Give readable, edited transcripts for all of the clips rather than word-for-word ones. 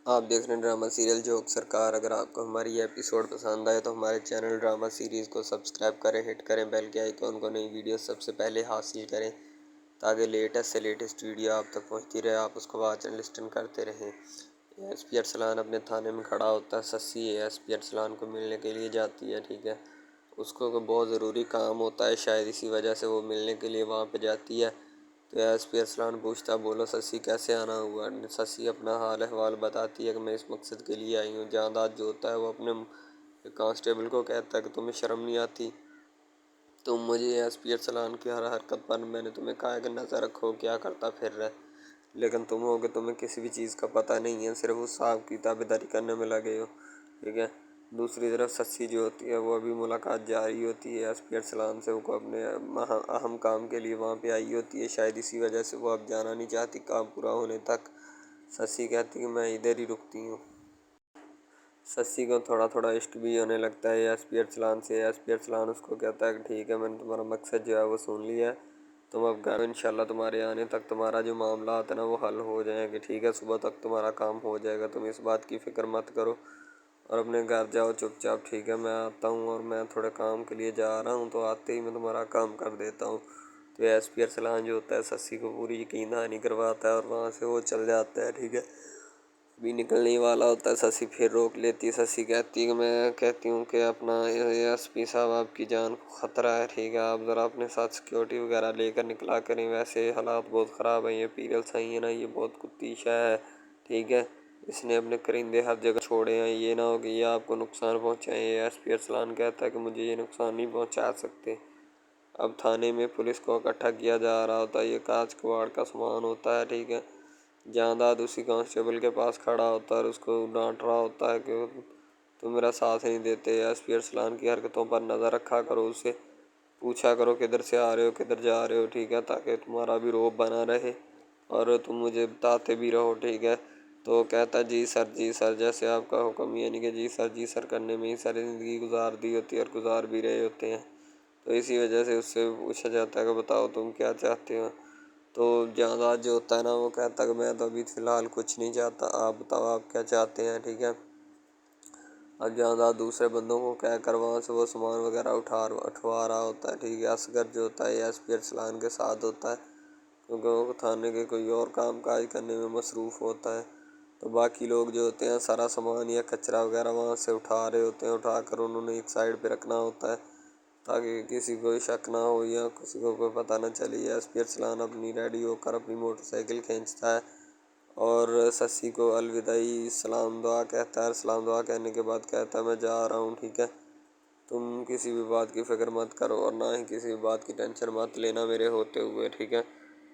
آپ دیکھ رہے ہیں ڈرامہ سیریل جوک سرکار۔ اگر آپ کو ہماری یہ ایپیسوڈ پسند آئے تو ہمارے چینل ڈرامہ سیریز کو سبسکرائب کریں، ہٹ کریں بیل کے آئیکن کو، نئی ویڈیو سب سے پہلے حاصل کریں تاکہ لیٹسٹ سے لیٹسٹ ویڈیو آپ تک پہنچتی رہے، آپ اس کو واچ اینڈ لسٹن کرتے رہیں۔ اے ایس پی ارسلان اپنے تھانے میں کھڑا ہوتا ہے، سسی اے ایس پی ارسلان کو ملنے کے لیے جاتی ہے، ٹھیک ہے۔ اس کو بہت ضروری کام ہوتا ہے، شاید اسی وجہ سے وہ ملنے کے لیے وہاں پہ جاتی ہے۔ تو اے ایس پی ارسلان پوچھتا، بولو سسی کیسے آنا ہوا؟ سسی اپنا حال احوال بتاتی ہے کہ میں اس مقصد کے لیے آئی ہوں۔ جانداد جو ہوتا ہے وہ اپنے کانسٹیبل کو کہتا ہے کہ تمہیں شرم نہیں آتی؟ تم مجھے اے ایس پی ارسلان کی ہر حرکت پر میں نے تمہیں کہا کہ نظر رکھو، کیا کرتا پھر رہے، لیکن تم ہو کہ تمہیں کسی بھی چیز کا پتہ نہیں ہے، صرف اس صاحب کی تابعداری کرنے میں لگے ہو، ٹھیک ہے۔ دوسری طرف سسی جو ہوتی ہے وہ ابھی ملاقات جاری ہوتی ہے اے ایس پی ارسلان سے، وہ کو اپنے اہم کام کے لیے وہاں پہ آئی ہوتی ہے، شاید اسی وجہ سے وہ اب جانا نہیں چاہتی کام پورا ہونے تک۔ سسی کہتی کہ میں ادھر ہی رکتی ہوں۔ سسی کو تھوڑا تھوڑا عشق بھی ہونے لگتا ہے اے ایس پی ارسلان سے۔ اے ایس پی ارسلان اس کو کہتا ہے کہ ٹھیک ہے، میں نے تمہارا مقصد جو ہے وہ سن لیا ہے، تم اب گھر انشاءاللہ تمہارے آنے تک تمہارا جو معاملات ہے نا وہ حل ہو جائیں گے، ٹھیک ہے، صبح تک تمہارا کام ہو جائے گا، تم اس بات کی فکر مت کرو اور اپنے گھر جاؤ چپ چاپ، ٹھیک ہے۔ میں آتا ہوں اور میں تھوڑے کام کے لیے جا رہا ہوں، تو آتے ہی میں تمہارا کام کر دیتا ہوں۔ تو اے ایس پی ارسلان جو ہوتا ہے سسی کو پوری یقین دہانی کرواتا ہے اور وہاں سے وہ چل جاتا ہے، ٹھیک ہے۔ بھی نکلنے والا ہوتا ہے، سسی پھر روک لیتی ہے۔ سسی کہتی ہے کہ میں کہتی ہوں کہ اپنا اے ایس پی صاحب آپ کی جان کو خطرہ ہے، ٹھیک ہے، آپ ذرا اپنے ساتھ سیکیورٹی وغیرہ لے کر نکلا کریں، ویسے حالات بہت خراب ہیں، یہ پیرل صحیح ہے نا، یہ بہت کتی شے ہے، ٹھیک ہے، اس نے اپنے کرندے ہر جگہ چھوڑے ہیں، یہ نہ ہو کہ یہ آپ کو نقصان پہنچائیں۔ اے ایس پی ارسلان کہتا ہے کہ مجھے یہ نقصان نہیں پہنچا سکتے۔ اب تھانے میں پولیس کو اکٹھا کیا جا رہا ہوتا ہے، یہ کاچ کباڑ کا سامان ہوتا ہے، ٹھیک ہے۔ جانداد اسی کانسٹیبل کے پاس کھڑا ہوتا ہے اور اس کو ڈانٹ رہا ہوتا ہے کہ تم میرا ساتھ نہیں دیتے، اے ایس پی ارسلان کی حرکتوں پر نظر رکھا کرو، اسے پوچھا کرو کدھر سے آ رہے ہو کدھر جا رہے ہو، ٹھیک ہے، تاکہ تمہارا بھی روب بنا رہے اور تم مجھے بتاتے بھی رہو، ٹھیک ہے۔ تو کہتا جی سر، جیسے آپ کا حکم، یعنی کہ جی سر کرنے میں ہی ساری زندگی گزار دی ہوتی ہے اور گزار بھی رہے ہوتے ہیں، تو اسی وجہ سے اس سے پوچھا جاتا ہے کہ بتاؤ تم کیا چاہتے ہو؟ تو جانداد جو ہوتا ہے نا وہ کہتا ہے کہ میں تو ابھی فی الحال کچھ نہیں چاہتا، آپ بتاؤ آپ کیا چاہتے ہیں، ٹھیک ہے۔ اب جانداد دوسرے بندوں کو کہہ کر وہاں سے وہ سامان وغیرہ اٹھوا رہا ہوتا ہے، ٹھیک ہے۔ اصغر جو ہوتا ہے اے ایس پی ارسلان کے ساتھ ہوتا ہے، کیونکہ وہ تھانے کے کوئی اور کام کاج کرنے میں مصروف ہوتا ہے۔ تو باقی لوگ جو ہوتے ہیں سارا سامان یا کچرا وغیرہ وہاں سے اٹھا رہے ہوتے ہیں، اٹھا کر انہوں نے ایک سائڈ پہ رکھنا ہوتا ہے تاکہ کسی کو شک نہ ہو یا کسی کو کوئی پتہ نہ چلے۔ اے ایس پی ارسلان اپنی ریڈی ہو کر اپنی موٹر سائیکل کھینچتا ہے اور سسی کو الوداعی سلام دعا کہتا ہے، سلام دعا کہنے کے بعد کہتا ہے میں جا رہا ہوں، ٹھیک ہے، تم کسی بھی بات کی فکر مت کرو اور نہ ہی کسی بھی بات کی ٹینشن مت لینا میرے ہوتے ہوئے، ٹھیک ہے۔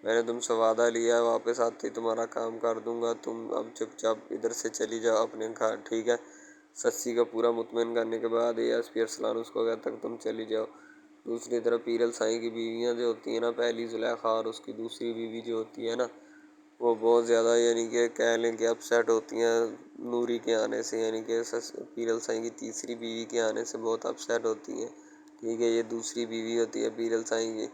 میں نے تم سے وعدہ لیا ہے، واپس آتے ہی تمہارا کام کر دوں گا، تم اب چپ چاپ ادھر سے چلی جاؤ اپنے گھر، ٹھیک ہے۔ سسی کا پورا مطمئن کرنے کے بعد اے ایس پی ارسلان اس کو کہتا ہے کہ تم چلی جاؤ۔ دوسری طرف پیرل سائی کی بیویاں جو ہوتی ہیں نا، پہلی زلیخا اور اس کی دوسری بیوی جو ہوتی ہے نا، وہ بہت زیادہ یعنی کہ کہہ لیں کہ اپسیٹ ہوتی ہیں نوری کے آنے سے، یعنی کہ پیرل سائی کی تیسری بیوی کے آنے سے بہت اپسیٹ ہوتی ہیں، ٹھیک ہے۔ یہ دوسری بیوی ہوتی ہے پیرل سائی کی،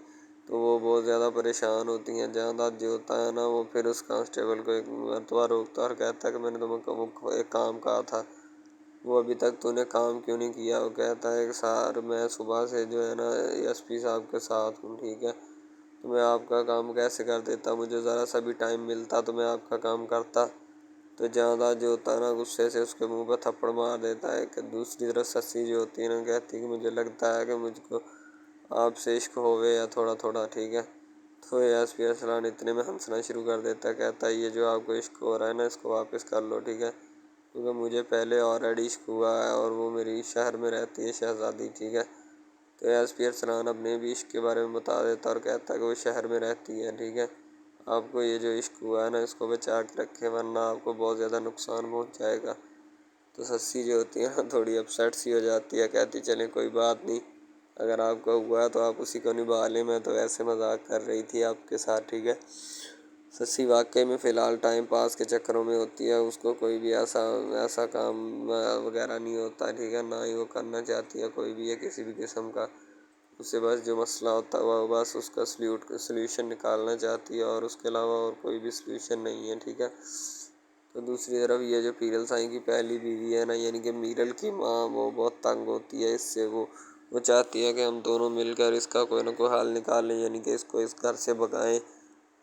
تو وہ بہت زیادہ پریشان ہوتی ہیں۔ جانداد جو ہوتا ہے نا وہ پھر اس کانسٹیبل کو ایک مرتبہ روکتا ہے اور کہتا ہے کہ میں نے تمہیں ایک کام کہا تھا، وہ ابھی تک تو نے کام کیوں نہیں کیا؟ وہ کہتا ہے کہ سر میں صبح سے جو ہے نا اے ایس پی صاحب کے ساتھ ہوں، ٹھیک ہے، تو میں آپ کا کام کیسے کر دیتا؟ مجھے ذرا سا بھی ٹائم ملتا تو میں آپ کا کام کرتا۔ تو جانداد جو ہوتا ہے نا غصے سے اس کے منہ پہ تھپڑ مار دیتا ہے کہ دوسری طرف سسی جو ہوتی ہے نا کہتی ہے کہ مجھے لگتا ہے کہ مجھ کو آپ سے عشق ہوئے یا تھوڑا تھوڑا، ٹھیک ہے۔ تو اے ایس پی ارسلان اتنے میں ہنسنا شروع کر دیتا ہے، کہتا ہے یہ جو آپ کو عشق ہو رہا ہے نا اس کو واپس کر لو، ٹھیک ہے، کیونکہ مجھے پہلے آلریڈی عشق ہوا ہے اور وہ میری شہر میں رہتی ہے شہزادی، ٹھیک ہے۔ تو اے ایس پی ارسلان اپنے بھی عشق کے بارے میں بتا دیتا ہے اور کہتا ہے کہ وہ شہر میں رہتی ہے، ٹھیک ہے، آپ کو یہ جو عشق ہوا ہے نا اس کو بچا کے رکھے ورنہ آپ کو بہت زیادہ نقصان پہنچ جائے گا۔ تو سسی جو ہوتی ہے نا تھوڑی اپسیٹ سی ہو جاتی ہے، کہتی چلیں کوئی بات نہیں، اگر آپ کو ہوا ہے تو آپ اسی کو نبھا لیں، میں تو ایسے مذاق کر رہی تھی آپ کے ساتھ، ٹھیک ہے۔ سسی واقعی میں فی الحال ٹائم پاس کے چکروں میں ہوتی ہے، اس کو کوئی بھی ایسا کام وغیرہ نہیں ہوتا، ٹھیک ہے، نہ ہی وہ کرنا چاہتی ہے کوئی بھی ہے کسی بھی قسم کا، اسے بس جو مسئلہ ہوتا ہے وہ بس اس کا سلیوشن نکالنا چاہتی ہے اور اس کے علاوہ اور کوئی بھی سلیوشن نہیں ہے، ٹھیک ہے۔ تو دوسری طرف یہ جو پیرل سائیں کی پہلی بیوی ہے نا یعنی کہ میرل کی ماں، وہ بہت تنگ ہوتی ہے اس سے، وہ چاہتی ہے کہ ہم دونوں مل کر اس کا کوئی نہ کوئی حل نکالیں، یعنی کہ اس کو اس گھر سے بھگائیں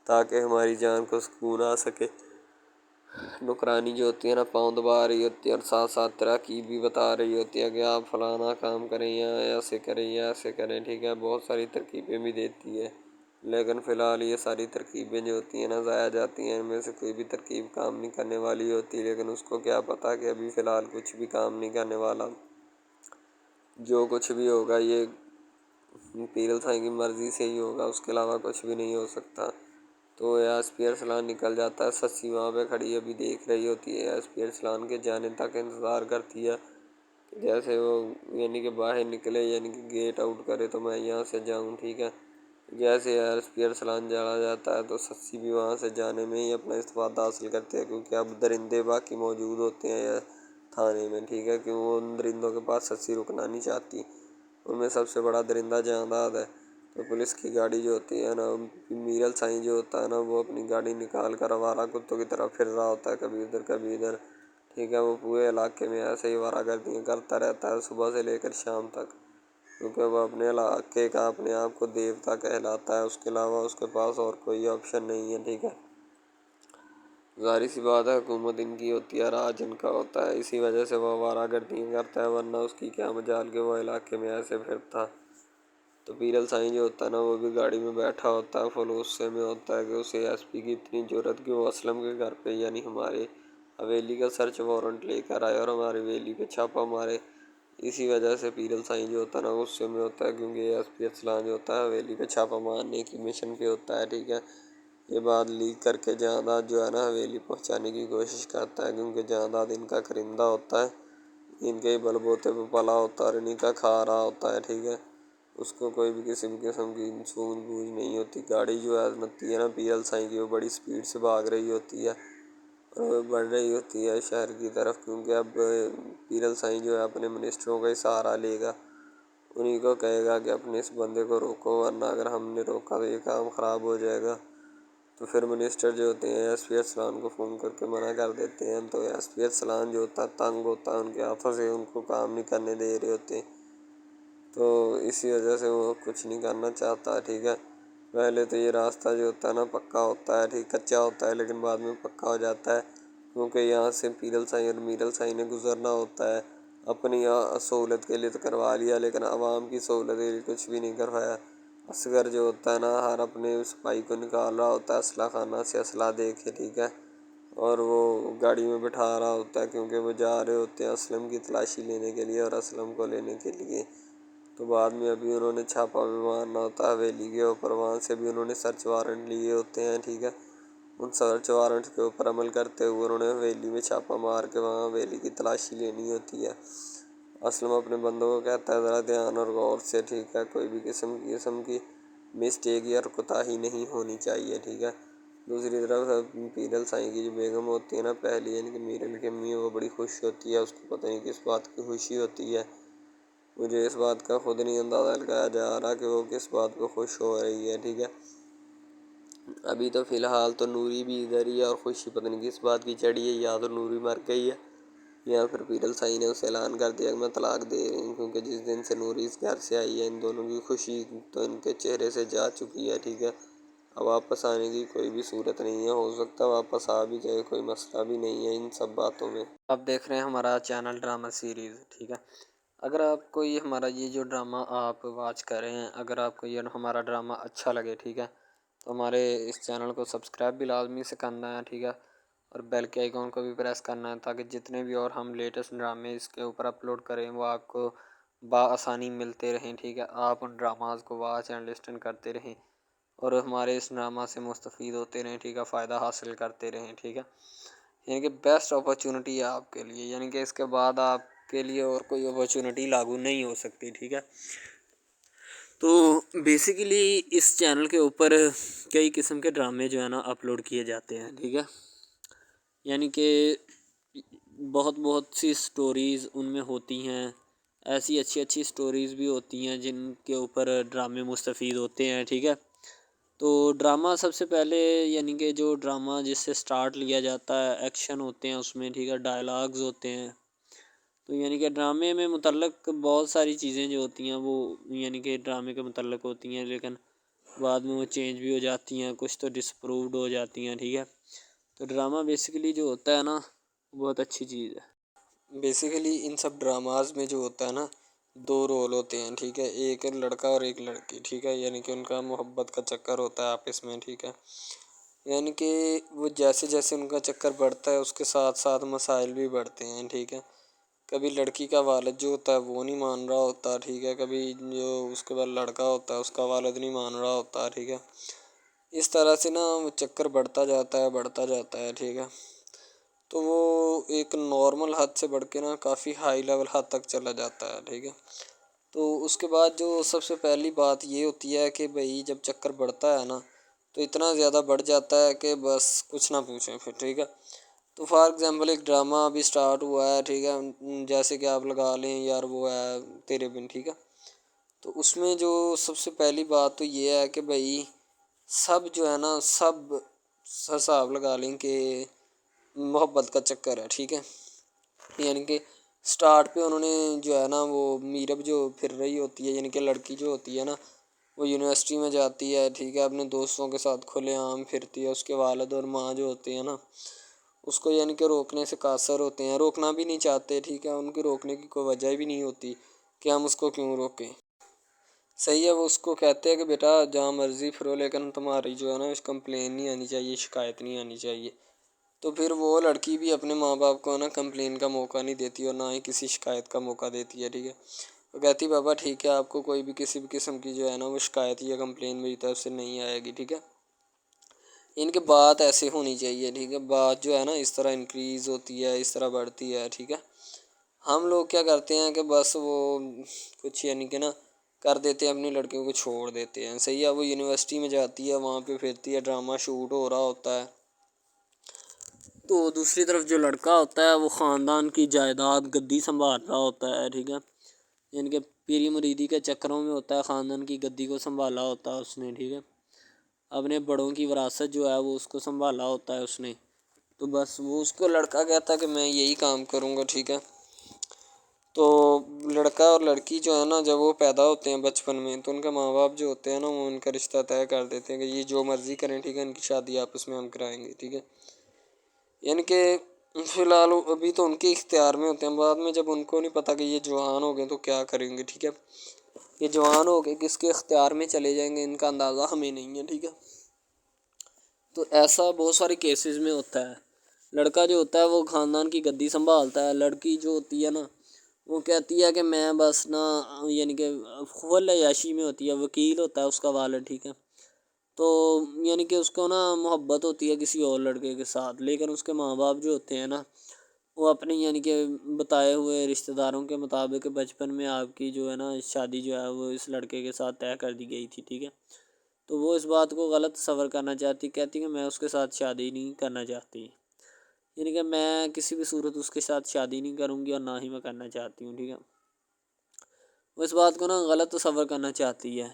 تاکہ ہماری جان کو سکون آ سکے۔ نکرانی جو ہوتی ہے نا پاؤں دبا رہی ہوتی ہے اور ساتھ ساتھ ترقی بھی بتا رہی ہوتی ہے کہ آپ فلانا کام کریں یا ایسے کریں یا ایسے کریں، ٹھیک ہے، بہت ساری ترکیبیں بھی دیتی ہے، لیکن فی الحال یہ ساری ترکیبیں جو ہوتی ہیں نا ضائع جاتی ہیں، ان میں سے کوئی بھی ترکیب کام نہیں کرنے والی ہوتی، لیکن اس کو کیا پتہ کہ ابھی فی الحال کچھ بھی کام نہیں کرنے والا، جو کچھ بھی ہوگا یہ پیرل سائیں کی مرضی سے ہی ہوگا، اس کے علاوہ کچھ بھی نہیں ہو سکتا۔ تو ایس پی ارسلان نکل جاتا ہے، سسی وہاں پہ کھڑی ابھی دیکھ رہی ہوتی ہے، ایس پی ارسلان کے جانے تک انتظار کرتی ہے، جیسے وہ یعنی کہ باہر نکلے، یعنی کہ گیٹ آؤٹ کرے تو میں یہاں سے جاؤں، ٹھیک ہے۔ جیسے ایس پی ارسلان چلا جاتا ہے تو سسی بھی وہاں سے جانے میں ہی اپنا استفادہ حاصل کرتے ہیں، کیونکہ اب درندے باقی موجود ہوتے ہیں تھانے میں، ٹھیک ہے، کہ وہ ان درندوں کے پاس سسی رکنا نہیں چاہتی، ان میں سب سے بڑا درندہ جانداد ہے۔ تو پولیس کی گاڑی جو ہوتی ہے نا، میرل سائیں جو ہوتا ہے نا وہ اپنی گاڑی نکال کر آوارہ کتوں کی طرح پھر رہا ہوتا ہے، کبھی ادھر کبھی ادھر، ٹھیک ہے، وہ پورے علاقے میں ایسے ہی آوارہ گردیاں کرتا رہتا ہے صبح سے لے کر شام تک، کیونکہ وہ اپنے علاقے کا اپنے آپ کو دیوتا کہلاتا ہے، اس کے علاوہ اس کے پاس اور کوئی آپشن نہیں ہے، ٹھیک ہے۔ ظاہر سی بات ہے حکومت ان کی ہوتی ہے، راج ان کا ہوتا ہے، اسی وجہ سے وہ آوارہ گردیاں کرتا ہے، ورنہ اس کی کیا مجال کہ وہ علاقے میں ایسے پھرتا۔ تو پیرل سائیں جو ہوتا ہے نا وہ بھی گاڑی میں بیٹھا ہوتا ہے، فل غصے میں ہوتا ہے کہ اسے ایس پی کی اتنی جرأت کہ وہ اسلم کے گھر پہ یعنی ہمارے حویلی کا سرچ وارنٹ لے کر آئے اور ہماری حویلی پہ چھاپہ مارے۔ اسی وجہ سے پیرل سائیں جو ہوتا ہے نا غصے میں ہوتا ہے، کیونکہ ایس پی ارسلان جو ہوتا ہے حویلی پہ چھاپہ مارنے کی مشن پہ ہوتا ہے، ٹھیک ہے۔ یہ بات لیک کر کے جائیداد جو ہے نا حویلی پہنچانے کی کوشش کرتا ہے، کیونکہ جائیداد ان کا کرندہ ہوتا ہے، ان کے ہی بل بوتے پہ پلا ہوتا ہے اور انہیں کا کھا رہا ہوتا ہے، ٹھیک ہے۔ اس کو کوئی بھی قسم کی سوجھ بوجھ نہیں ہوتی۔ گاڑی جو ہے نا پیرل سائیں کی وہ بڑی سپیڈ سے بھاگ رہی ہوتی ہے اور بڑھ رہی ہوتی ہے شہر کی طرف، کیونکہ اب پیرل سائیں جو ہے اپنے منسٹروں کا ہی سہارا لے گا، انہیں کو کہے گا کہ اپنے اس بندے کو روکو، ورنہ اگر ہم نے روکا تو یہ کام خراب ہو جائے گا۔ تو پھر منسٹر جو ہوتے ہیں ایس پی ارسلان کو فون کر کے منع کر دیتے ہیں، تو ایس پی ارسلان جو ہوتا ہے تنگ ہوتا ہے ان کے ہاتھوں سے، ان کو کام نہیں کرنے دے رہے ہوتے، تو اسی وجہ سے وہ کچھ نہیں کرنا چاہتا، ٹھیک ہے۔ پہلے تو یہ راستہ جو ہوتا ہے نا پکا ہوتا ہے، ٹھیک، کچا ہوتا ہے لیکن بعد میں پکا ہو جاتا ہے، کیونکہ یہاں سے پیرل سائیں اور میرل سائیں نے گزرنا ہوتا ہے۔ اپنی سہولت کے لیے تو کروا لیا، لیکن عوام کی سہولت کے لیے کچھ بھی نہیں کروایا۔ اصغر جو ہوتا ہے نا ہر اپنے سپاہی کو نکال رہا ہوتا ہے اسلحہ خانہ سے اسلحہ دے کے، ٹھیک ہے، اور وہ گاڑی میں بٹھا رہا ہوتا ہے، کیونکہ وہ جا رہے ہوتے ہیں اسلم کی تلاشی لینے کے لیے اور اسلم کو لینے کے لیے۔ تو بعد میں ابھی انہوں نے چھاپا بھی مارنا ہوتا ہے حویلی کے اوپر، وہاں سے بھی انہوں نے سرچ وارنٹ لیے ہوتے ہیں، ٹھیک ہے۔ ان سرچ وارنٹ کے اوپر عمل کرتے ہوئے انہوں نے حویلی میں چھاپا مار کے وہاں حویلی کی تلاشی لینی ہوتی ہے۔ اسلم اپنے بندوں کو کہتا ہے ذرا دھیان اور غور سے، ٹھیک ہے، کوئی بھی قسم کی مسٹیک یا کوتاہی نہیں ہونی چاہیے، ٹھیک ہے۔ دوسری طرف پیرل سائیں کی جو بیگم ہوتی ہے نا پہلی یعنی کہ میرل کی امی، وہ بڑی خوش ہوتی ہے، اس کو پتہ نہیں کس بات کی خوشی ہوتی ہے، مجھے اس بات کا خود نہیں اندازہ لگایا جا رہا کہ وہ کس بات کو خوش ہو رہی ہے، ٹھیک ہے۔ ابھی تو فی الحال تو نوری بھی ادھر ہی ہے اور خوشی پتہ نہیں کس بات کی چڑھی ہے، یا تو نوری مر گئی ہے یا پھر پیرل سائیں نے اسے اعلان کر دیا کہ میں طلاق دے رہی ہوں، کیونکہ جس دن سے نوری اس گھر سے آئی ہے ان دونوں کی خوشی تو ان کے چہرے سے جا چکی ہے، ٹھیک ہے۔ اب واپس آنے کی کوئی بھی صورت نہیں ہے، ہو سکتا ہے واپس آ بھی جائے، کوئی مسئلہ بھی نہیں ہے ان سب باتوں میں۔ آپ دیکھ رہے ہیں ہمارا چینل ڈرامہ سیریز، ٹھیک ہے۔ اگر آپ کو یہ ہمارا یہ جو ڈرامہ آپ واچ کر رہے ہیں، اگر آپ کو یہ ہمارا ڈرامہ اچھا لگے، ٹھیک ہے، تو ہمارے اس چینل کو سبسکرائب بھی لازمی سے کرنا ہے، ٹھیک ہے، اور بیل کے آئیکن کو بھی پریس کرنا ہے، تاکہ جتنے بھی اور ہم لیٹسٹ ڈرامے اس کے اوپر اپلوڈ کریں وہ آپ کو بآسانی ملتے رہیں، ٹھیک ہے۔ آپ ان ڈراماز کو واچ اینڈ لسٹن کرتے رہیں اور ہمارے اس ڈرامہ سے مستفید ہوتے رہیں، ٹھیک ہے، فائدہ حاصل کرتے رہیں، ٹھیک ہے۔ یعنی کہ بیسٹ اپرچونٹی ہے آپ کے لیے، یعنی کہ اس کے بعد آپ کے لیے اور کوئی اپرچونٹی لاگو نہیں ہو سکتی، ٹھیک ہے۔ تو بیسیکلی اس چینل کے اوپر کئی قسم کے ڈرامے جو ہے نا اپلوڈ کیے جاتے ہیں، ٹھیک ہے، یعنی کہ بہت سی سٹوریز ان میں ہوتی ہیں، ایسی اچھی سٹوریز بھی ہوتی ہیں جن کے اوپر ڈرامے مستفید ہوتے ہیں، ٹھیک ہے۔ تو ڈرامہ سب سے پہلے یعنی کہ جو ڈرامہ جس سے سٹارٹ لیا جاتا ہے، ایکشن ہوتے ہیں اس میں، ٹھیک ہے، ڈائلاگز ہوتے ہیں. تو یعنی کہ ڈرامے میں متعلق بہت ساری چیزیں جو ہوتی ہیں وہ یعنی کہ ڈرامے کے متعلق ہوتی ہیں، لیکن بعد میں وہ چینج بھی ہو جاتی ہیں، کچھ تو ڈسپرووڈ ہو جاتی ہیں. ٹھیک ہے، تو ڈرامہ بیسیکلی جو ہوتا ہے نا بہت اچھی چیز ہے. بیسیکلی ان سب ڈراماز میں جو ہوتا ہے نا 2 رول ہوتے ہیں. ٹھیک ہے، ایک لڑکا اور ایک لڑکی. ٹھیک ہے، یعنی کہ ان کا محبت کا چکر ہوتا ہے آپس میں. ٹھیک ہے، یعنی کہ وہ جیسے جیسے ان کا چکر بڑھتا ہے اس کے ساتھ ساتھ مسائل بھی بڑھتے ہیں. ٹھیک ہے، کبھی لڑکی کا والد جو ہوتا ہے وہ نہیں مان رہا ہوتا. ٹھیک ہے، کبھی جو اس کے بعد لڑکا ہوتا ہے اس کا والد نہیں مان رہا ہوتا. ٹھیک ہے، اس طرح سے نا وہ چکر بڑھتا جاتا ہے بڑھتا جاتا ہے. ٹھیک ہے، تو وہ ایک نارمل حد سے بڑھ کے نا کافی ہائی لیول حد تک چلا جاتا ہے. ٹھیک ہے، تو اس کے بعد جو سب سے پہلی بات یہ ہوتی ہے کہ بھئی جب چکر بڑھتا ہے نا تو اتنا زیادہ بڑھ جاتا ہے کہ بس کچھ نہ پوچھیں پھر. ٹھیک ہے، تو فار ایگزامپل ایک ڈرامہ ابھی سٹارٹ ہوا ہے. ٹھیک ہے، جیسے کہ آپ لگا لیں یار وہ ہے تیرے بن. ٹھیک ہے، تو اس میں جو سب سے پہلی بات تو یہ ہے کہ بھئی سب جو ہے نا سب حساب لگا لیں کہ محبت کا چکر ہے. ٹھیک ہے، یعنی کہ سٹارٹ پہ انہوں نے جو ہے نا وہ میرب جو پھر رہی ہوتی ہے، یعنی کہ لڑکی جو ہوتی ہے نا وہ یونیورسٹی میں جاتی ہے. ٹھیک ہے، اپنے دوستوں کے ساتھ کھلے عام پھرتی ہے. اس کے والد اور ماں جو ہوتے ہیں نا اس کو یعنی کہ روکنے سے قاصر ہوتے ہیں، روکنا بھی نہیں چاہتے. ٹھیک ہے، ان کی روکنے کی کوئی وجہ بھی نہیں ہوتی کہ ہم اس کو کیوں روکیں. صحیح ہے، وہ اس کو کہتے ہیں کہ بیٹا جہاں مرضی پھرو لیکن تمہاری جو ہے نا کمپلین نہیں آنی چاہیے، شکایت نہیں آنی چاہیے. تو پھر وہ لڑکی بھی اپنے ماں باپ کو نا کمپلین کا موقع نہیں دیتی اور نہ ہی کسی شکایت کا موقع دیتی ہے. ٹھیک ہے، وہ کہتی بابا ٹھیک ہے آپ کو کوئی بھی کسی بھی قسم کی جو ہے نا وہ شکایت یا کمپلین میری طرف سے نہیں آئے گی. ٹھیک ہے، ان کی بات ایسے ہونی چاہیے. ٹھیک ہے، بات جو ہے نا اس طرح انکریز ہوتی ہے، اس طرح بڑھتی ہے. ٹھیک ہے، ہم لوگ کیا کرتے ہیں کہ بس وہ کچھ یعنی کہ نا کر دیتے ہیں، اپنی لڑکیوں کو چھوڑ دیتے ہیں. صحیح ہے، وہ یونیورسٹی میں جاتی ہے، وہاں پہ پھرتی ہے، ڈرامہ شوٹ ہو رہا ہوتا ہے. تو دوسری طرف جو لڑکا ہوتا ہے وہ خاندان کی جائیداد گدی سنبھال رہا ہوتا ہے. ٹھیک ہے، یعنی کہ پیری مریدی کے چکروں میں ہوتا ہے، خاندان کی گدی کو سنبھالا ہوتا ہے اس نے. ٹھیک ہے، اپنے بڑوں کی وراثت جو ہے وہ اس کو سنبھالا ہوتا ہے اس نے. تو بس وہ اس کو لڑکا کہتا ہے کہ میں یہی کام کروں گا. ٹھیک ہے، تو لڑکا اور لڑکی جو ہے نا جب وہ پیدا ہوتے ہیں بچپن میں تو ان کے ماں باپ جو ہوتے ہیں نا وہ ان کا رشتہ طے کر دیتے ہیں کہ یہ جو مرضی کریں. ٹھیک ہے، ان کی شادی آپس میں ہم کرائیں گے. ٹھیک ہے، یعنی کہ فی الحال ابھی تو ان کے اختیار میں ہوتے ہیں، بعد میں جب ان کو نہیں پتہ کہ یہ جوان ہو گئے تو کیا کریں گے. ٹھیک ہے، یہ جوان ہو گئے کس کے اختیار میں چلے جائیں گے ان کا اندازہ ہمیں نہیں ہے. ٹھیک ہے، تو ایسا بہت سارے کیسز میں ہوتا ہے. لڑکا جو ہوتا ہے وہ خاندان کی گدی سنبھالتا ہے، لڑکی جو ہوتی ہے نا وہ کہتی ہے کہ میں بس نا یعنی کہ فل عیاشی میں ہوتی ہے، وکیل ہوتا ہے اس کا والد. ٹھیک ہے، تو یعنی کہ اس کو نا محبت ہوتی ہے کسی اور لڑکے کے ساتھ، لیکن اس کے ماں باپ جو ہوتے ہیں نا وہ اپنی یعنی کہ بتائے ہوئے رشتہ داروں کے مطابق بچپن میں آپ کی جو ہے نا شادی جو ہے وہ اس لڑکے کے ساتھ طے کر دی گئی تھی. ٹھیک ہے، تو وہ اس بات کو غلط تصور کرنا چاہتی، کہتی کہ میں اس کے ساتھ شادی نہیں کرنا چاہتی، یعنی کہ میں کسی بھی صورت اس کے ساتھ شادی نہیں کروں گی اور نہ ہی میں کرنا چاہتی ہوں. ٹھیک ہے، وہ اس بات کو نا غلط تصور کرنا چاہتی ہے.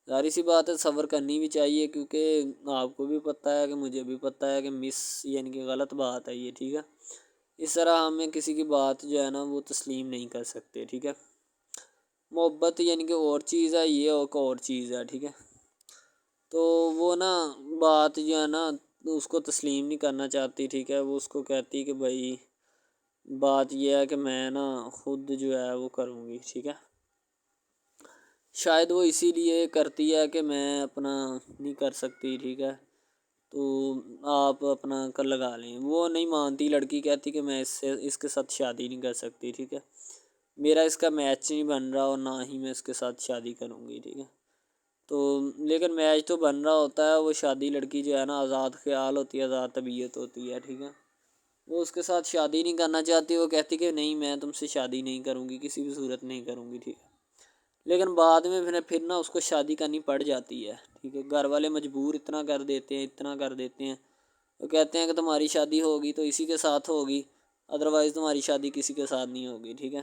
ظاہر سی بات ہے صبر کرنی بھی چاہیے، کیونکہ آپ کو بھی پتہ ہے کہ مجھے بھی پتہ ہے کہ یعنی کہ غلط بات ہے یہ. ٹھیک ہے، اس طرح ہمیں کسی کی بات جو ہے نا وہ تسلیم نہیں کر سکتے. ٹھیک ہے، محبت یعنی کہ اور چیز ہے، یہ ایک اور چیز ہے. ٹھیک ہے، تو وہ نا بات جو ہے نا اس کو تسلیم نہیں کرنا چاہتی. ٹھیک ہے، وہ اس کو کہتی کہ بھائی بات یہ ہے کہ میں نا خود جو ہے وہ کروں گی. ٹھیک ہے، شاید وہ اسی لیے کرتی ہے کہ میں اپنا نہیں کر سکتی. ٹھیک ہے، تو آپ اپنا کر لگا لیں. وہ نہیں مانتی، لڑکی کہتی کہ میں اس کے ساتھ شادی نہیں کر سکتی. ٹھیک ہے، میرا اس کا میچ نہیں بن رہا اور نہ ہی میں اس کے ساتھ شادی کروں گی. ٹھیک ہے، تو لیکن میچ تو بن رہا ہوتا ہے. وہ شادی لڑکی جو ہے نا آزاد خیال ہوتی ہے، آزاد طبیعت ہوتی ہے. ٹھیک ہے، وہ اس کے ساتھ شادی نہیں کرنا چاہتی، وہ کہتی کہ نہیں میں تم سے شادی نہیں کروں گی، کسی بھی صورت نہیں کروں گی. ٹھیک ہے، لیکن بعد میں پھر نا اس کو شادی کرنی پڑ جاتی ہے. ٹھیک ہے، گھر والے مجبور اتنا کر دیتے ہیں وہ کہتے ہیں کہ تمہاری شادی ہوگی تو اسی کے ساتھ ہوگی، ادروائز تمہاری شادی کسی کے ساتھ نہیں ہوگی. ٹھیک ہے،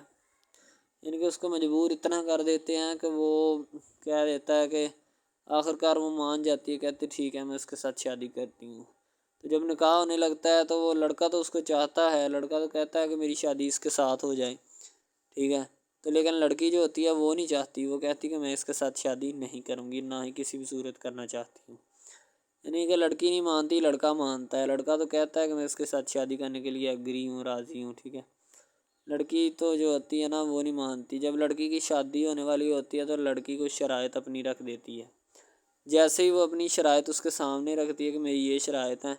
یعنی کہ اس کو مجبور اتنا کر دیتے ہیں کہ وہ کہہ دیتا ہے کہ آخرکار وہ مان جاتی ہے، کہتے ٹھیک ہے میں اس کے ساتھ شادی کرتی ہوں۔ تو جب نکاح ہونے لگتا ہے تو وہ لڑکا تو اس کو چاہتا ہے، لڑکا تو کہتا ہے کہ میری شادی اس کے ساتھ ہو جائے، ٹھیک ہے۔ تو لیکن لڑکی جو ہوتی ہے وہ نہیں چاہتی، وہ کہتی کہ میں اس کے ساتھ شادی نہیں کروں گی، نہ ہی کسی بھی صورت کرنا چاہتی ہوں۔ یعنی کہ لڑکی نہیں مانتی، لڑکا مانتا ہے۔ لڑکا تو کہتا ہے کہ میں اس کے ساتھ شادی کرنے کے لیے ایگری ہوں، راضی ہوں، ٹھیک ہے۔ لڑکی تو جو ہوتی ہے نا وہ نہیں مانتی۔ جب لڑکی کی شادی ہونے والی ہوتی ہے تو لڑکی کو شرائط اپنی رکھ دیتی ہے۔ جیسے ہی وہ اپنی شرائط اس کے سامنے رکھتی ہے کہ میری یہ شرائط ہیں،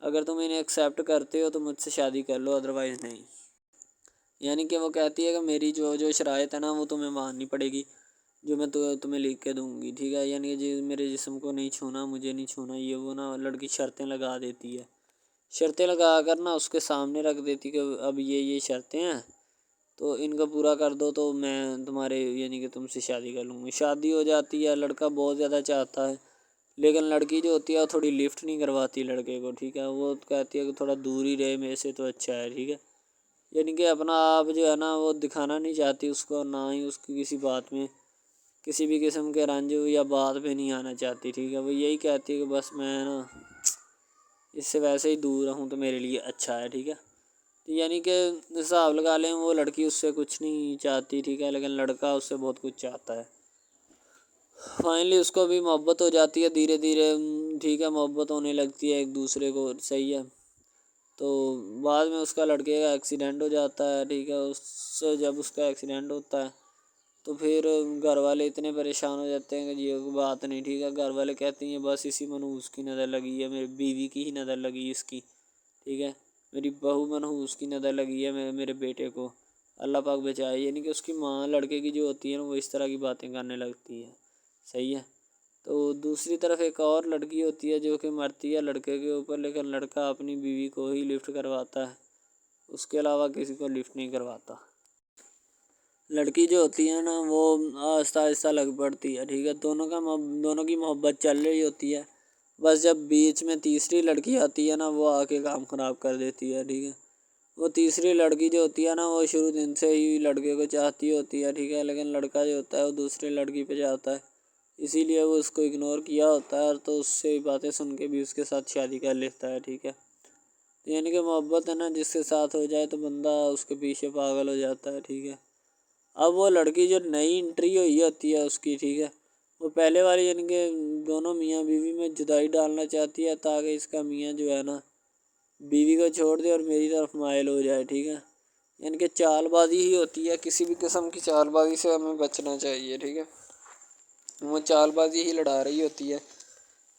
اگر تم انہیں ایکسیپٹ کرتے ہو تو مجھ سے شادی کر لو، ادروائز نہیں۔ یعنی کہ وہ کہتی ہے کہ میری جو شرائط ہے نا وہ تمہیں ماننی پڑے گی، جو میں تمہیں لکھ کے دوں گی، ٹھیک ہے۔ یعنی کہ میرے جسم کو نہیں چھونا، مجھے نہیں چھونا، یہ وہ نا لڑکی شرطیں لگا دیتی ہے۔ شرطیں لگا کر نا اس کے سامنے رکھ دیتی کہ اب یہ شرطیں ہیں، تو ان کو پورا کر دو تو میں تمہارے یعنی کہ تم سے شادی کر لوں گی۔ شادی ہو جاتی ہے، لڑکا بہت زیادہ چاہتا ہے، لیکن لڑکی جو ہوتی ہے وہ تھوڑی لفٹ نہیں کرواتی لڑکے کو، ٹھیک ہے۔ وہ کہتی ہے کہ تھوڑا دور ہی رہے میرے سے تو اچھا ہے، ٹھیک ہے۔ یعنی کہ اپنا آپ جو ہے نا وہ دکھانا نہیں چاہتی اس کو، نہ ہی اس کی کسی بات میں کسی بھی قسم کے رنج یا بات پہ نہیں آنا چاہتی، ٹھیک ہے۔ وہ یہی کہتی ہے کہ بس میں نا اس سے ویسے ہی دور رہوں تو میرے لیے اچھا ہے، ٹھیک ہے۔ یعنی کہ حساب لگا لیں وہ لڑکی اس سے کچھ نہیں چاہتی، ٹھیک ہے، لیکن لڑکا اس سے بہت کچھ چاہتا ہے۔ فائنلی اس کو بھی محبت ہو جاتی ہے دھیرے دھیرے، ٹھیک ہے، محبت ہونے لگتی ہے ایک دوسرے کو، صحیح ہے۔ تو بعد میں اس کا لڑکے کا ایکسیڈنٹ ہو جاتا ہے، ٹھیک ہے۔ جب اس کا ایکسیڈنٹ ہوتا ہے تو پھر گھر والے اتنے پریشان ہو جاتے ہیں کہ یہ بات نہیں، ٹھیک ہے۔ گھر والے کہتے ہیں بس اسی منحوس کی نظر لگی ہے، میری بیوی کی ہی نظر لگی اس کی، ٹھیک ہے، میری بہو منحوس کی نظر لگی ہے میرے بیٹے کو، اللہ پاک بچائے۔ یعنی کہ اس کی ماں لڑکے کی جو ہوتی ہے نا وہ اس طرح کی باتیں کرنے لگتی ہے، صحیح ہے۔ تو دوسری طرف ایک اور لڑکی ہوتی ہے جو کہ مرتی ہے لڑکے کے اوپر، لیکن لڑکا اپنی بیوی کو ہی لفٹ کرواتا ہے، اس کے علاوہ کسی کو لفٹ نہیں کرواتا۔ لڑکی جو ہوتی ہے نا وہ آہستہ آہستہ لگ پڑتی ہے، ٹھیک ہے۔ دونوں کی محبت چل رہی ہوتی ہے، بس جب بیچ میں تیسری لڑکی آتی ہے نا وہ آ کے کام خراب کر دیتی ہے، ٹھیک ہے۔ وہ تیسری لڑکی جو ہوتی ہے نا وہ شروع دن سے ہی لڑکے کو چاہتی ہوتی ہے، ٹھیک ہے، لیکن لڑکا جو ہوتا ہے وہ دوسری لڑکی پہ جاتا ہے، اسی لیے وہ اس کو اگنور کیا ہوتا ہے، تو اس سے باتیں سن کے بھی اس کے ساتھ شادی کر لیتا ہے، ٹھیک ہے۔ یعنی کہ محبت ہے نا جس کے ساتھ ہو جائے تو بندہ اس کے پیچھے پاگل ہو جاتا ہے، ٹھیک ہے۔ اب وہ لڑکی جو نئی انٹری ہوئی ہوتی ہے اس کی، ٹھیک ہے، وہ پہلے والی یعنی کہ دونوں میاں بیوی میں جدائی ڈالنا چاہتی ہے تاکہ اس کا میاں جو ہے نا بیوی کو چھوڑ دے اور میری طرف مائل ہو جائے، ٹھیک ہے۔ یعنی کہ چال بازی ہی ہوتی ہے، کسی بھی قسم کی چال بازی سے ہمیں بچنا چاہیے، ٹھیک ہے۔ وہ چال بازی ہی لڑا رہی ہوتی ہے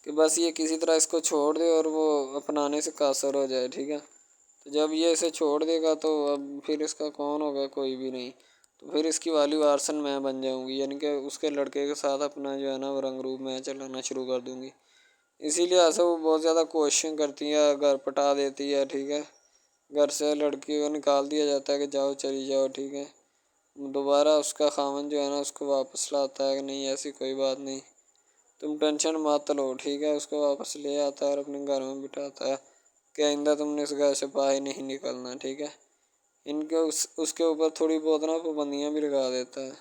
کہ بس یہ کسی طرح اس کو چھوڑ دے اور وہ اپنانے سے قاصر ہو جائے، ٹھیک ہے۔ تو جب یہ اسے چھوڑ دے گا تو اب پھر اس کا کون ہوگا، کوئی بھی نہیں، تو پھر اس کی والی وارثن میں بن جاؤں گی، یعنی کہ اس کے لڑکے کے ساتھ اپنا جو ہے نا وہ رنگ روپ میں چلانا شروع کر دوں گی۔ اسی لیے سے وہ بہت زیادہ کوششیں کرتی ہے، گھر پٹا دیتی ہے، ٹھیک ہے۔ گھر سے لڑکی کو نکال دیا جاتا ہے کہ جاؤ چلی جاؤ، ٹھیک ہے۔ دوبارہ اس کا خاوند جو ہے نا اس کو واپس لاتا ہے کہ نہیں ایسی کوئی بات نہیں، تم ٹینشن مت لو، ٹھیک ہے۔ اس کو واپس لے آتا ہے اور اپنے گھر میں بٹھاتا ہے کہ آئندہ تم نے اس گھر سے باہر نہیں نکلنا، ٹھیک ہے۔ ان کے اس کے اوپر تھوڑی بہت نا پابندیاں بھی لگا دیتا ہے۔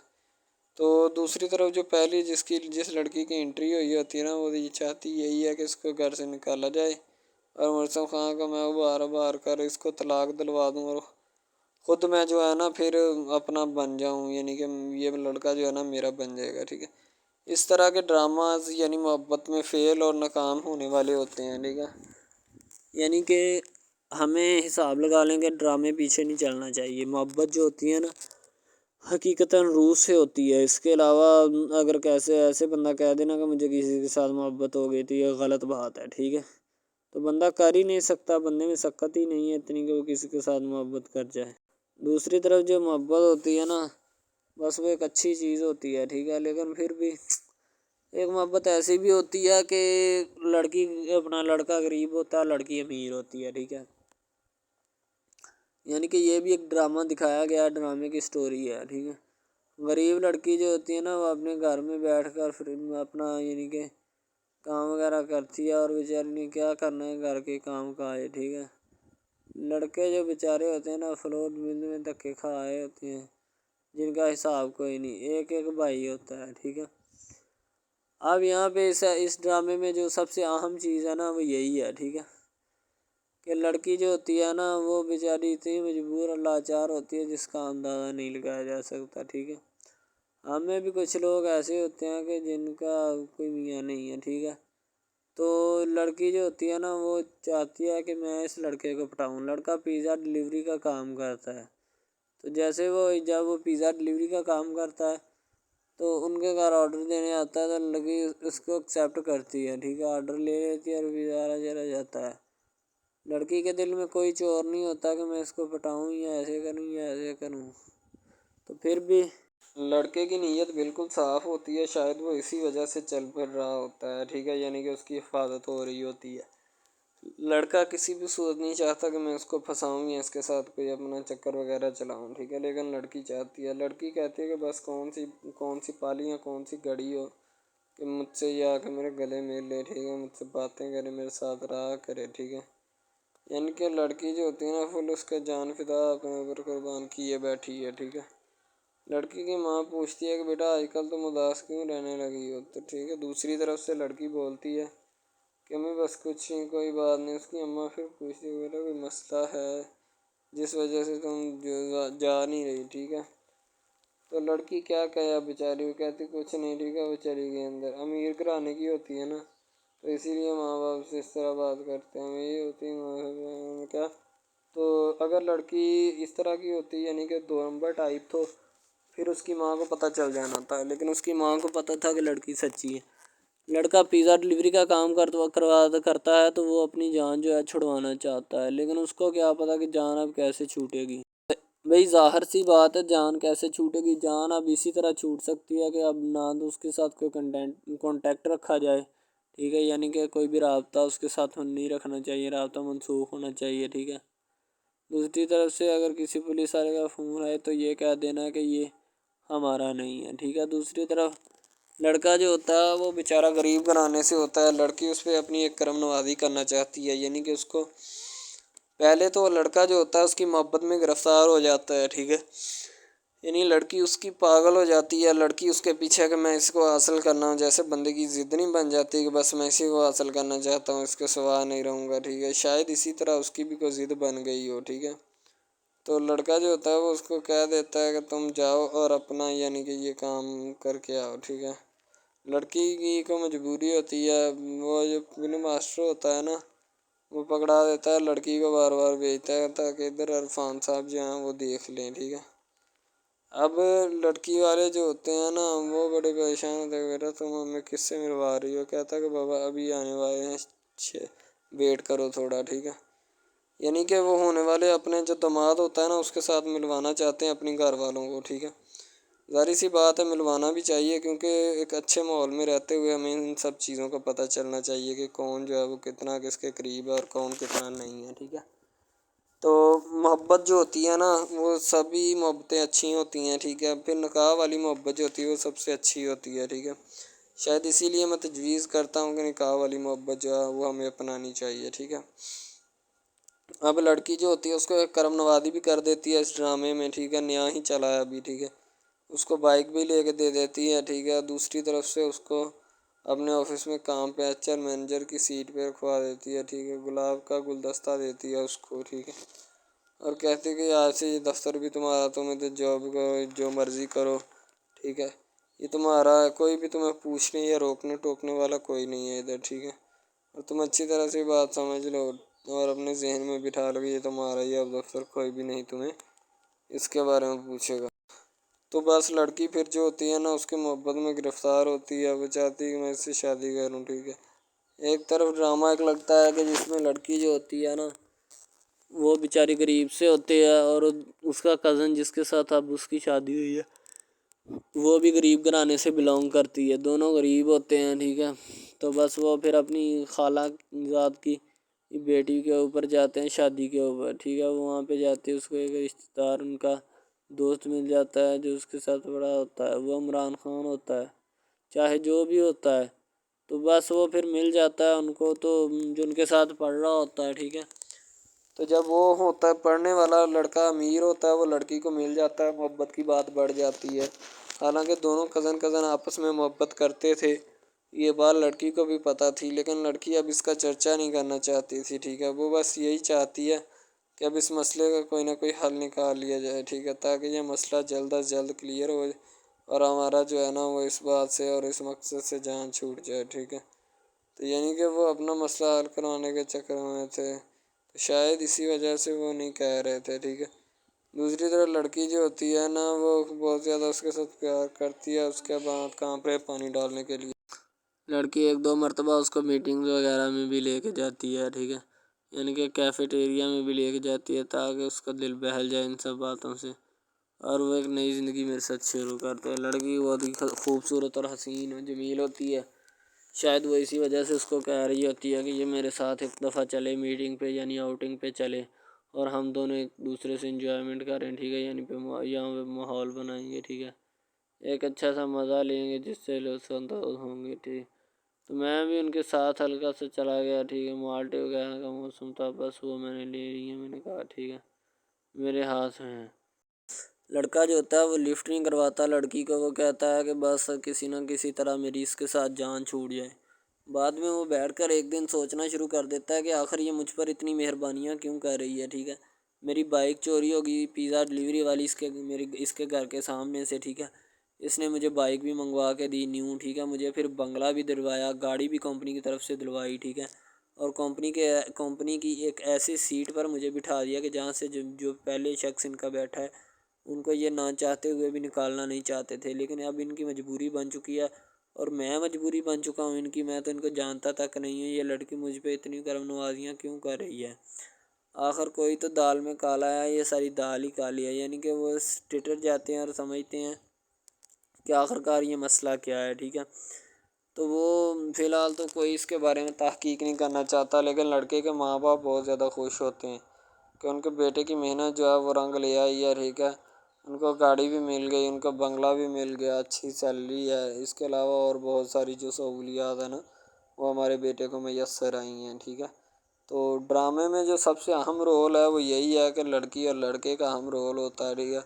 تو دوسری طرف جو پہلی جس لڑکی کی انٹری ہوئی ہوتی ہے نا وہ یہ چاہتی یہی ہے کہ اس کو گھر سے نکالا جائے اور مرسم خان کا میں بار کر اس کو طلاق دلوا دوں اور خود میں جو ہے نا پھر اپنا بن جاؤں، یعنی کہ یہ لڑکا جو ہے نا میرا بن جائے گا، ٹھیک ہے۔ اس طرح کے ڈراماز یعنی محبت میں فیل اور ناکام ہونے والے ہوتے ہیں، ٹھیک ہے۔ یعنی کہ ہمیں حساب لگا لیں کہ ڈرامے پیچھے نہیں چلنا چاہیے۔ محبت جو ہوتی ہے نا حقیقتاً روح سے ہوتی ہے، اس کے علاوہ اگر ایسے بندہ کہہ دینا کہ مجھے کسی کے ساتھ محبت ہو گئی تو یہ غلط بات ہے، ٹھیک ہے۔ تو بندہ کر ہی نہیں سکتا، بندے میں سکت ہی نہیں ہے اتنی کہ وہ کسی کے ساتھ محبت کر جائے۔ دوسری طرف جو محبت ہوتی ہے نا بس وہ ایک اچھی چیز ہوتی ہے، ٹھیک ہے، لیکن پھر بھی ایک محبت ایسی بھی ہوتی ہے کہ لڑکا غریب ہوتا ہے، لڑکی امیر ہوتی ہے، ٹھیک ہے۔ یعنی کہ یہ بھی ایک ڈرامہ دکھایا گیا، ڈرامے کی سٹوری ہے، ٹھیک ہے۔ غریب لڑکی جو ہوتی ہے نا وہ اپنے گھر میں بیٹھ کر پھر اپنا یعنی کہ کام وغیرہ کرتی ہے اور بیچاری نے کیا کرنا ہے گھر کے کام کاج، ٹھیک ہے۔ لڑکے جو بیچارے ہوتے ہیں نا فلور مل میں دھکے کھائے ہوتے ہیں جن کا حساب کوئی نہیں، ایک بھائی ہوتا ہے، ٹھیک ہے۔ اب یہاں پہ اس ڈرامے میں جو سب سے اہم چیز ہے نا وہ یہی ہے، ٹھیک ہے، کہ لڑکی جو ہوتی ہے نا وہ بیچاری اتنی مجبور اور لاچار ہوتی ہے جس کا اندازہ نہیں لگایا جا سکتا، ٹھیک ہے۔ ہمیں بھی کچھ لوگ ایسے ہوتے ہیں کہ جن کا کوئی میاں نہیں ہے، ٹھیک ہے، تو لڑکی جو ہوتی ہے نا وہ چاہتی ہے کہ میں اس لڑکے کو پٹاؤں۔ لڑکا پیزا ڈلیوری کا کام کرتا ہے، تو جیسے جب وہ پیزا ڈلیوری کا کام کرتا ہے تو ان کے گھر آرڈر دینے آتا ہے تو لڑکی اس کو ایکسیپٹ کرتی ہے، ٹھیک ہے، آرڈر لے لیتی ہے اور پیزا چلا جاتا ہے۔ لڑکی کے دل میں کوئی چور نہیں ہوتا کہ میں اس کو پٹاؤں یا ایسے کروں یا ایسے کروں، تو پھر بھی لڑکے کی نیت بالکل صاف ہوتی ہے، شاید وہ اسی وجہ سے چل پھر رہا ہوتا ہے، ٹھیک ہے، یعنی کہ اس کی حفاظت ہو رہی ہوتی ہے۔ لڑکا کسی بھی صورت نہیں چاہتا کہ میں اس کو پھنساؤں یا اس کے ساتھ کوئی اپنا چکر وغیرہ چلاؤں، ٹھیک ہے، لیکن لڑکی چاہتی ہے، لڑکی کہتی ہے کہ بس کون سی پالی یا کون سی گھڑی ہو کہ مجھ سے یہ آ کے میرے گلے مل لے، ٹھیک ہے، مجھ سے باتیں کرے، میرے ساتھ رہا کرے، ٹھیک ہے۔ یعنی کہ لڑکی جو ہوتی ہے نا فل اس کا جان فدا اپنے اوپر قربان کیے بیٹھی ہے، ٹھیک ہے۔ لڑکی کی ماں پوچھتی ہے کہ بیٹا آج کل تم اداس کیوں رہنے لگی ہو، تو ٹھیک ہے، دوسری طرف سے لڑکی بولتی ہے کہ میں بس کچھ نہیں، کوئی بات نہیں۔ اس کی اماں پھر پوچھتی ہے بیٹا کوئی مسئلہ ہے جس وجہ سے تم جا نہیں رہی، ٹھیک ہے، تو لڑکی کیا کہے بیچاری، وہ کہتی کچھ نہیں، ٹھیک ہے، وہ چلی گئی اندر۔ امیر گھرانے کی ہوتی ہے نا تو اسی لیے ماں باپ سے اس طرح بات کرتے ہیں، یہی ہوتی ہے کیا۔ تو اگر لڑکی اس طرح کی ہوتی یعنی کہ 2 نمبر ٹائپ تو پھر اس کی ماں کو پتہ چل جانا تھا، لیکن اس کی ماں کو پتہ تھا کہ لڑکی سچی ہے۔ لڑکا پیزا ڈلیوری کا کام کرتا ہے تو وہ اپنی جان جو ہے چھڑوانا چاہتا ہے، لیکن اس کو کیا پتہ کہ جان اب کیسے چھوٹے گی۔ بھئی ظاہر سی بات ہے، جان کیسے چھوٹے گی، جان اب اسی طرح چھوٹ سکتی ہے کہ اب نہ تو اس کے ساتھ کوئی کانٹیکٹ رکھا جائے، ٹھیک ہے، یعنی کہ کوئی بھی رابطہ اس کے ساتھ نہیں رکھنا چاہیے، رابطہ منسوخ ہونا چاہیے، ٹھیک ہے۔ دوسری طرف سے اگر کسی پولیس والے کا فون آئے تو یہ کہہ دینا کہ یہ ہمارا نہیں ہے، ٹھیک ہے۔ دوسری طرف لڑکا جو ہوتا ہے وہ بیچارہ غریب گھرانے سے ہوتا ہے، لڑکی اس پہ اپنی ایک کرم نوازی کرنا چاہتی ہے، یعنی کہ اس کو پہلے تو لڑکا جو ہوتا ہے اس کی محبت میں گرفتار ہو جاتا ہے، ٹھیک ہے، یعنی لڑکی اس کی پاگل ہو جاتی ہے، لڑکی اس کے پیچھے کہ میں اس کو حاصل کرنا ہوں، جیسے بندے کی ضد نہیں بن جاتی کہ بس میں اسی کو حاصل کرنا چاہتا ہوں، اس کے سوا نہیں رہوں گا، ٹھیک ہے، شاید اسی طرح اس کی بھی کوئی ضد بن گئی ہو، ٹھیک ہے۔ تو لڑکا جو ہوتا ہے وہ اس کو کہہ دیتا ہے کہ تم جاؤ اور اپنا یعنی کہ یہ کام کر کے آؤ، ٹھیک ہے۔ لڑکی کی کو مجبوری ہوتی ہے، وہ جو فلم ماسٹر ہوتا ہے نا وہ پکڑا دیتا ہے لڑکی کو، بار بار بھیجتا ہے تاکہ ادھر عرفان صاحب جو ہیں وہ دیکھ لیں، ٹھیک ہے۔ اب لڑکی والے جو ہوتے ہیں نا وہ بڑے پریشان ہوتے ہیں، بیٹا تم ہمیں کس سے ملوا رہی ہو، کہتا ہے کہ بابا ابھی آنے والے ہیں، ویٹ کرو تھوڑا، ٹھیک ہے، یعنی کہ وہ ہونے والے اپنے جو داماد ہوتا ہے نا اس کے ساتھ ملوانا چاہتے ہیں اپنی گھر والوں کو، ٹھیک ہے۔ ظاہر سی بات ہے ملوانا بھی چاہیے، کیونکہ ایک اچھے ماحول میں رہتے ہوئے ہمیں ان سب چیزوں کا پتہ چلنا چاہیے کہ کون جو ہے وہ کتنا کس کے قریب ہے اور کون کتنا نہیں ہے، ٹھیک ہے۔ تو محبت جو ہوتی ہے نا وہ سبھی محبتیں اچھی ہوتی ہیں، ٹھیک ہے، پھر نکاح والی محبت جو ہوتی ہے وہ سب سے اچھی ہوتی ہے، ٹھیک ہے۔ شاید اسی لیے میں تجویز کرتا ہوں کہ نکاح والی محبت جو ہے وہ ہمیں اپنانی چاہیے، ٹھیک ہے۔ اب لڑکی جو ہوتی ہے اس کو ایک کرم نوازی بھی کر دیتی ہے اس ڈرامے میں، ٹھیک ہے، نیا ہی چلا ہے ابھی، ٹھیک ہے، اس کو بائک بھی لے کے دے دیتی ہے، ٹھیک ہے۔ دوسری طرف سے اس کو اپنے آفس میں کام پہ HR مینیجر کی سیٹ پہ رکھوا دیتی ہے، ٹھیک ہے، گلاب کا گلدستہ دیتی ہے اس کو، ٹھیک ہے، اور کہتی ہے کہ آج سے یہ دفتر بھی تمہارا، تم ادھر جاب کرو جو مرضی کرو، ٹھیک ہے، یہ تمہارا ہے، کوئی بھی تمہیں پوچھنے یا روکنے ٹوکنے والا کوئی نہیں ہے ادھر، ٹھیک ہے، اور تم اچھی طرح سے بات سمجھ لو اور اپنے ذہن میں بٹھا لو کہ یہ تمہارا ہی اب دفتر، کوئی بھی نہیں تمہیں اس کے بارے میں پوچھے گا۔ تو بس لڑکی پھر جو ہوتی ہے نا اس کے محبت میں گرفتار ہوتی ہے، وہ چاہتی ہے کہ میں اس سے شادی کروں، ٹھیک ہے۔ ایک طرف ڈرامہ ایک لگتا ہے کہ جس میں لڑکی جو ہوتی ہے نا وہ بیچاری غریب سے ہوتی ہے اور اس کا کزن جس کے ساتھ اب اس کی شادی ہوئی ہے وہ بھی غریب گھرانے سے بلانگ کرتی ہے، دونوں غریب ہوتے ہیں، ٹھیک ہے۔ تو بس وہ پھر اپنی خالہ زاد کی بیٹی کے اوپر جاتے ہیں شادی کے اوپر، ٹھیک ہے، وہاں پہ جاتے ہیں، اس کو ایک رشتہ دار ان کا دوست مل جاتا ہے جو اس کے ساتھ بڑا ہوتا ہے، وہ عمران خان ہوتا ہے، چاہے جو بھی ہوتا ہے، تو بس وہ پھر مل جاتا ہے ان کو، تو جو ان کے ساتھ پڑھ رہا ہوتا ہے، ٹھیک ہے، تو جب وہ ہوتا ہے پڑھنے والا لڑکا امیر ہوتا ہے وہ لڑکی کو مل جاتا ہے، محبت کی بات بڑھ جاتی ہے، حالانکہ دونوں کزن آپس میں محبت کرتے تھے، یہ بات لڑکی کو بھی پتہ تھی، لیکن لڑکی اب اس کا چرچا نہیں کرنا چاہتی تھی، ٹھیک ہے. وہ بس یہی چاہتی ہے کہ اب اس مسئلے کا کوئی نہ کوئی حل نکال لیا جائے، ٹھیک ہے، تاکہ یہ مسئلہ جلد از جلد کلیئر ہو اور ہمارا جو ہے نا وہ اس بات سے اور اس مقصد سے جان چھوٹ جائے، ٹھیک ہے. تو یعنی کہ وہ اپنا مسئلہ حل کروانے کے چکر میں تھے، تو شاید اسی وجہ سے وہ نہیں کہہ رہے تھے، ٹھیک ہے. دوسری طرف لڑکی جو ہوتی ہے نا وہ بہت زیادہ اس کے ساتھ پیار کرتی ہے، اس کے بعد کہاں پہ پانی ڈالنے کے لیے لڑکی 1-2 مرتبہ اس کو میٹنگ وغیرہ میں بھی لے کے جاتی ہے، ٹھیک ہے، یعنی کہ کیفیٹیریا میں بھی لے کے جاتی ہے تاکہ اس کا دل بہل جائے ان سب باتوں سے، اور وہ ایک نئی زندگی میرے ساتھ شروع کرتے ہیں. لڑکی بہت ہی خوبصورت اور حسین و جمیل ہوتی ہے، شاید وہ اسی وجہ سے اس کو کہہ رہی ہوتی ہے کہ یہ میرے ساتھ ایک دفعہ چلے میٹنگ پہ، یعنی آؤٹنگ پہ چلے، اور ہم دونوں ایک دوسرے سے انجوائمنٹ کریں، ٹھیک ہے، یعنی یہاں پہ ماحول بنائیں گے، ٹھیک ہے، ایک اچھا سا مزہ لیں گے جس سے لطف اندوز ہوں گے، ٹھیک. تو میں بھی ان کے ساتھ ہلکا سے چلا گیا، ٹھیک ہے. مالٹے وغیرہ کا موسم تھا، بس وہ میں نے لے لی ہے، میں نے کہا ٹھیک ہے میرے ہاتھ میں ہے. لڑکا جو ہوتا ہے وہ لفٹ نہیں کرواتا لڑکی کو، وہ کہتا ہے کہ بس کسی نہ کسی طرح میری اس کے ساتھ جان چھوٹ جائے. بعد میں وہ بیٹھ کر ایک دن سوچنا شروع کر دیتا ہے کہ آخر یہ مجھ پر اتنی مہربانیاں کیوں کر رہی ہے، ٹھیک ہے. میری بائک چوری ہوگی، پیزا ڈلیوری والی اس کے گھر کے سامنے سے، ٹھیک ہے، اس نے مجھے بائک بھی منگوا کے دی نیو، ٹھیک ہے، مجھے پھر بنگلہ بھی دلوایا، گاڑی بھی کمپنی کی طرف سے دلوائی، ٹھیک ہے، اور کمپنی کی ایک ایسی سیٹ پر مجھے بٹھا دیا کہ جہاں سے جو پہلے شخص ان کا بیٹھا ہے ان کو یہ نہ چاہتے ہوئے بھی نکالنا نہیں چاہتے تھے، لیکن اب ان کی مجبوری بن چکی ہے اور میں مجبوری بن چکا ہوں ان کی. میں تو ان کو جانتا تک نہیں ہوں، یہ لڑکی مجھ پہ اتنی کرم نوازیاں کیوں کر رہی ہے. آخر کوئی تو دال میں کالا ہے، یہ ساری دال ہی کالی ہے، یعنی کہ وہ ٹٹر جاتے ہیں اور سمجھتے ہیں کہ آخر کار یہ مسئلہ کیا ہے، ٹھیک ہے. تو وہ فی الحال تو کوئی اس کے بارے میں تحقیق نہیں کرنا چاہتا، لیکن لڑکے کے ماں باپ بہت زیادہ خوش ہوتے ہیں کہ ان کے بیٹے کی محنت جو ہے وہ رنگ لے آئی ہے، ٹھیک ہے. ان کو گاڑی بھی مل گئی، ان کو بنگلہ بھی مل گیا، اچھی سیلری ہے، اس کے علاوہ اور بہت ساری جو سہولیات ہیں نا وہ ہمارے بیٹے کو میسر آئی ہیں، ٹھیک ہے. تو ڈرامے میں جو سب سے اہم رول ہے وہ یہی ہے کہ لڑکی اور لڑکے کا اہم رول ہوتا ہے، ٹھیک ہے.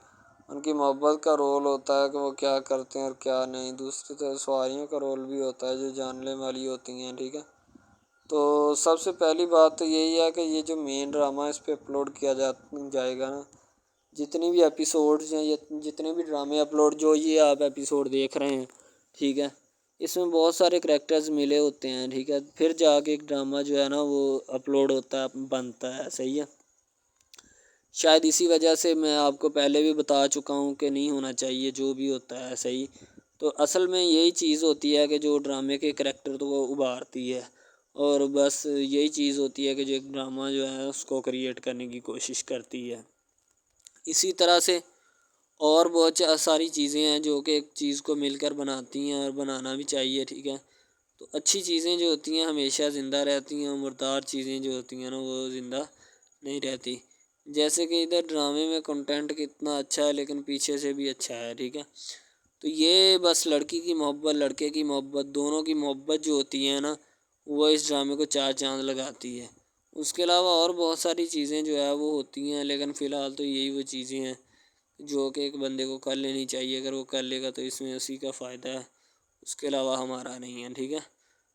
ان کی محبت کا رول ہوتا ہے کہ وہ کیا کرتے ہیں اور کیا نہیں. دوسری طرف سواریوں کا رول بھی ہوتا ہے جو جاننے والی ہوتی ہیں، ٹھیک ہے. تو سب سے پہلی بات تو یہی ہے کہ یہ جو مین ڈرامہ اس پہ اپلوڈ کیا جائے گا نا، جتنی بھی ایپیسوڈز ہیں، جتنے بھی ڈرامے اپلوڈ جو یہ آپ ایپیسوڈ دیکھ رہے ہیں، ٹھیک ہے، اس میں بہت سارے کریکٹرز ملے ہوتے ہیں، ٹھیک ہے، پھر جا کے ایک ڈرامہ جو ہے نا وہ اپلوڈ ہوتا ہے، بنتا ہے، صحیح ہے. شاید اسی وجہ سے میں آپ کو پہلے بھی بتا چکا ہوں کہ نہیں ہونا چاہیے جو بھی ہوتا ہے، صحیح. تو اصل میں یہی چیز ہوتی ہے کہ جو ڈرامے کے کریکٹر تو وہ ابھارتی ہے، اور بس یہی چیز ہوتی ہے کہ جو ایک ڈرامہ جو ہے اس کو کریٹ کرنے کی کوشش کرتی ہے. اسی طرح سے اور بہت ساری چیزیں ہیں جو کہ ایک چیز کو مل کر بناتی ہیں اور بنانا بھی چاہیے، ٹھیک ہے. تو اچھی چیزیں جو ہوتی ہیں ہمیشہ زندہ رہتی ہیں، مردار چیزیں جو ہوتی ہیں نا وہ زندہ نہیں رہتی. جیسے کہ ادھر ڈرامے میں کنٹینٹ کتنا اچھا ہے لیکن پیچھے سے بھی اچھا ہے، ٹھیک ہے. تو یہ بس لڑکی کی محبت، لڑکے کی محبت، دونوں کی محبت جو ہوتی ہے نا وہ اس ڈرامے کو 4 چاند لگاتی ہے. اس کے علاوہ اور بہت ساری چیزیں جو ہے وہ ہوتی ہیں، لیکن فی الحال تو یہی وہ چیزیں ہیں جو کہ ایک بندے کو کر لینی چاہیے. اگر وہ کر لے گا تو اس میں اسی کا فائدہ ہے، اس کے علاوہ ہمارا نہیں ہے، ٹھیک ہے.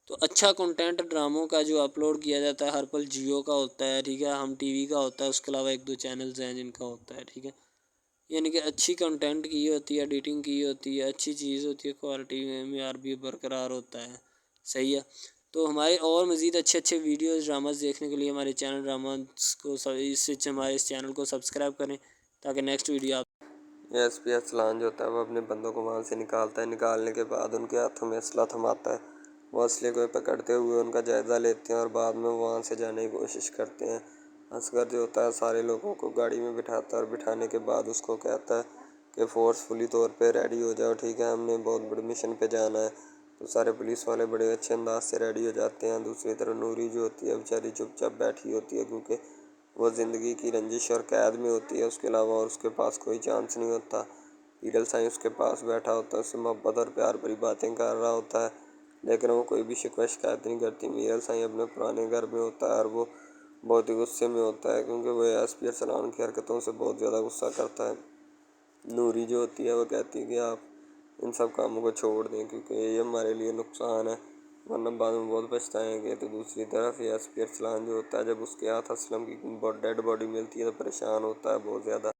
تو اچھا کنٹینٹ ڈراموں کا جو اپلوڈ کیا جاتا ہے ہر پل جیو کا ہوتا ہے، ٹھیک ہے، ہم ٹی وی کا ہوتا ہے، اس کے علاوہ 1-2 چینلز ہیں جن کا ہوتا ہے، ٹھیک ہے. یعنی کہ اچھی کنٹینٹ کی ہوتی ہے، ایڈیٹنگ کی ہوتی ہے، اچھی چیز ہوتی ہے، کوالٹی میں معیار بھی برقرار ہوتا ہے، صحیح ہے. تو ہمارے اور مزید اچھے ویڈیوز ڈراماز دیکھنے کے لیے ہمارے چینل ڈراماز کو ہمارے اس چینل کو سبسکرائب کریں تاکہ نیکسٹ ویڈیو آپ یہ ایس پی ارسلان جو ہوتا ہے وہ اپنے بندوں کو وہاں سے نکالتا ہے. نکالنے کے بعد ان کے ہاتھوں میں اسلحہ تھماتا ہے. وہ اسلحے کو پکڑتے ہوئے ان کا جائزہ لیتے ہیں اور بعد میں وہاں سے جانے کی کوشش کرتے ہیں. اصغر جو ہوتا ہے سارے لوگوں کو گاڑی میں بٹھاتا ہے اور بٹھانے کے بعد اس کو کہتا ہے کہ فورسفلی طور پہ ریڈی ہو جاؤ، ٹھیک ہے، ہم نے بہت بڑے مشن پہ جانا ہے. تو سارے پولیس والے بڑے اچھے انداز سے ریڈی ہو جاتے ہیں. دوسری طرف نوری جو ہوتی ہے بیچاری چپ چاپ بیٹھی ہوتی ہے کیونکہ وہ زندگی کی رنجش اور قید میں ہوتی ہے. اس کے علاوہ اور اس کے پاس کوئی چانس نہیں ہوتا. پیرل سائیں اس کے پاس بیٹھا ہوتا ہے، اس سے محبت اور پیار بھری باتیں کر رہا ہوتا ہے، لیکن وہ کوئی بھی شکوہ شکایت نہیں کرتی. پیرل سائیں اپنے پرانے گھر میں ہوتا ہے اور وہ بہت ہی غصے میں ہوتا ہے کیونکہ وہ ایس پی ارسلان کی حرکتوں سے بہت زیادہ غصہ کرتا ہے. نوری جو ہوتی ہے وہ کہتی ہے کہ آپ ان سب کاموں کو چھوڑ دیں کیونکہ یہ ہمارے لیے نقصان ہے. ورنہ بعد میں بہت پچھتائیں گے۔ تو دوسری طرف یاسر ارسلان جو ہوتا ہے، جب اس کے ہاتھ اسلم کی ڈیڈ باڈی ملتی ہے تو پریشان ہوتا ہے بہت زیادہ۔